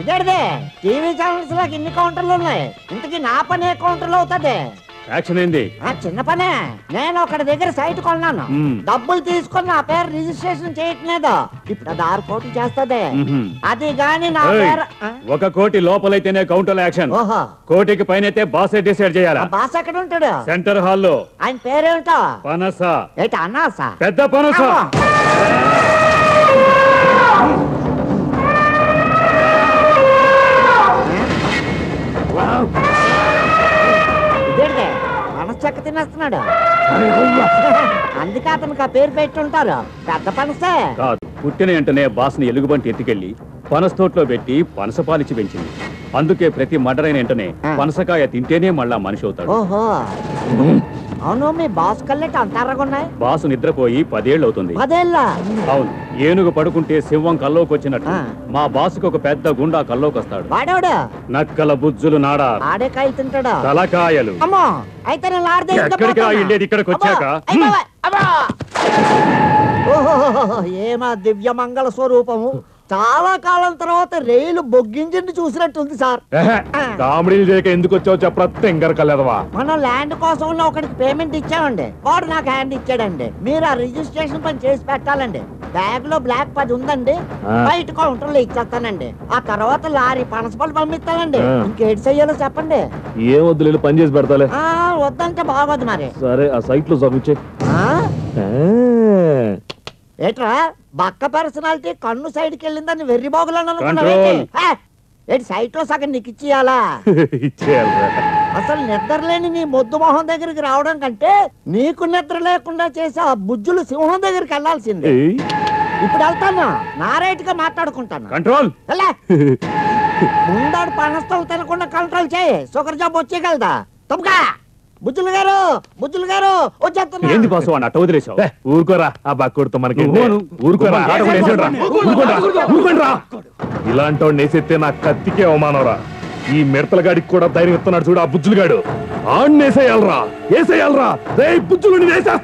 ఇదేదే TV channels లాగా ఇన్ని కౌంటర్లు ఉన్నాయి, ఇంతకీ నా పని ఏ కౌంటర్లో అవుతుంది? యాక్షన్ ఏంది? చిన్న పనే. నేను ఒకటి దగ్గర సైట్ కొన్నాను, డబ్బులు తీసుకొని నా పేరు రిజిస్ట్రేషన్ చేయట్లేదు. ఇప్పుడు అది 6 కోట్లు చేస్తుంది. అది గాని నా పేరు 1 కోటి లోపలైతేనే కౌంటర్ యాక్షన్. ఓహో, కోటికి పైనైతే బాసే డిసైడ్ చేయాలా? బాస్ ఎక్కడ ఉంటాడు? సెంటర్ హాల్లో. ఆయన పేరేమిటో? పనస. ఏంటి అన్నాసా? పెద్ద పనస. ఇదేంటే పనస చెక్క తినేస్తున్నాడు. అందుకే అతనికి ఆ పేరు పెట్టుంటారు, పెద్ద పనసే. కాదు, పుట్టిన వెంటనే బాస్ని ఎలుగుబంటి ఎత్తుకెళ్లి పనస తోటలో పెట్టి పనసపాలిచ్చి పెంచింది. అందుకే ప్రతి మర్డరైన వెంటనే పనసకాయ తింటేనే మళ్ళా మనిషి అవుతాడు. ఓహో, అవును. మీ బాస్ కళ్ళెట్ అంతారగున్నాయి. బాసు నిద్రపోయి 10 ఏళ్ళు అవుతుంది. 10 ఏళ్ళ? అవును. ఏనుగు పడుకుంటే సింహం కల్లోకి వచ్చినట్టు మా బాసుకు ఒక పెద్ద గుండా కల్లోకి వస్తాడు. వాడేవాడు నక్కల బుజ్జులు నాడా, ఆడే కాయలు తింటాడు. తలకాయలు. అమ్మో, అయితే నేను లాడదే. ఎక్కడికి వెళ్ళేది? ఇక్కడికి వచ్చాక. ఓహో, ఏమా దివ్య మంగళ స్వరూపము. చాలా కాలం తర్వాత రైలు బొగ్గింజని చూసినట్టుంది సార్. కామెడీలు చేయక ఎందుకు వచ్చావు చెప్పరా తెంగర కలదవా. మనం ల్యాండ్ కోసం ఒకటికి పేమెంట్ ఇచ్చామండి, వాడు నాకు హ్యాండ్ ఇచ్చాడండి. మీరు ఆ రిజిస్ట్రేషన్ పని చేసి పెట్టాలండి. బ్యాగ్ లో బ్లాక్ 10 ఉందండి, బయట కౌంటర్ లో ఇచ్చేస్తానండి. ఆ తర్వాత లారీ పనసపళ్ళు పంపిస్తానండి. ఇంకేటి చెయ్యాలో చెప్పండి. ఏం వద్దు, పని చేసి పెడతాలే. వద్దంటే బాగోదు మరి. సరే, ఆ సైట్ లో చదివించే. ఏట్రా బక్క పర్సనాలిటీ కన్ను సైడ్ కి వెళ్ళిందని వెర్రి బాగులను ఏంటి? సైట్ లో సగం నీకు ఇచ్చేయాలా? అసలు నిద్ర లేని నీ మొద్దు మొహం దగ్గరికి రావడం కంటే నీకు నిద్ర లేకుండా చేసి ఆ బుజ్జులు సింహం దగ్గరికి వెళ్లాల్సింది. ఇప్పుడు వెళ్తాను, నా రైట్ గా మాట్లాడుకుంటాను. కంట్రోల్. ముందాడు పనస్తలు తినకుండా కంట్రోల్ చేయి, షుగర్ జబ్బు వచ్చేయగలదా? తప్పగా బుజ్జులు గారు, బుజ్జులు గారు వచ్చేస్తున్నా. ఏంది బాసు అని అట్ట వదిలేసావు? ఊరుకోరా, ఆ బక్కుడుతో మనకి ఊరుకోరా. ఇలాంటి వాడు నేసెత్తే నా కత్తికే అవమానరా. ఈ మిడతల గాడికి కూడా ధైర్యం ఇస్తున్నాడు చూడు ఆ బుజ్జులు గాడు. ఆడినేసేయాలరా, వేసేయాలరా. రే బుజ్జులు వేసేస్తా.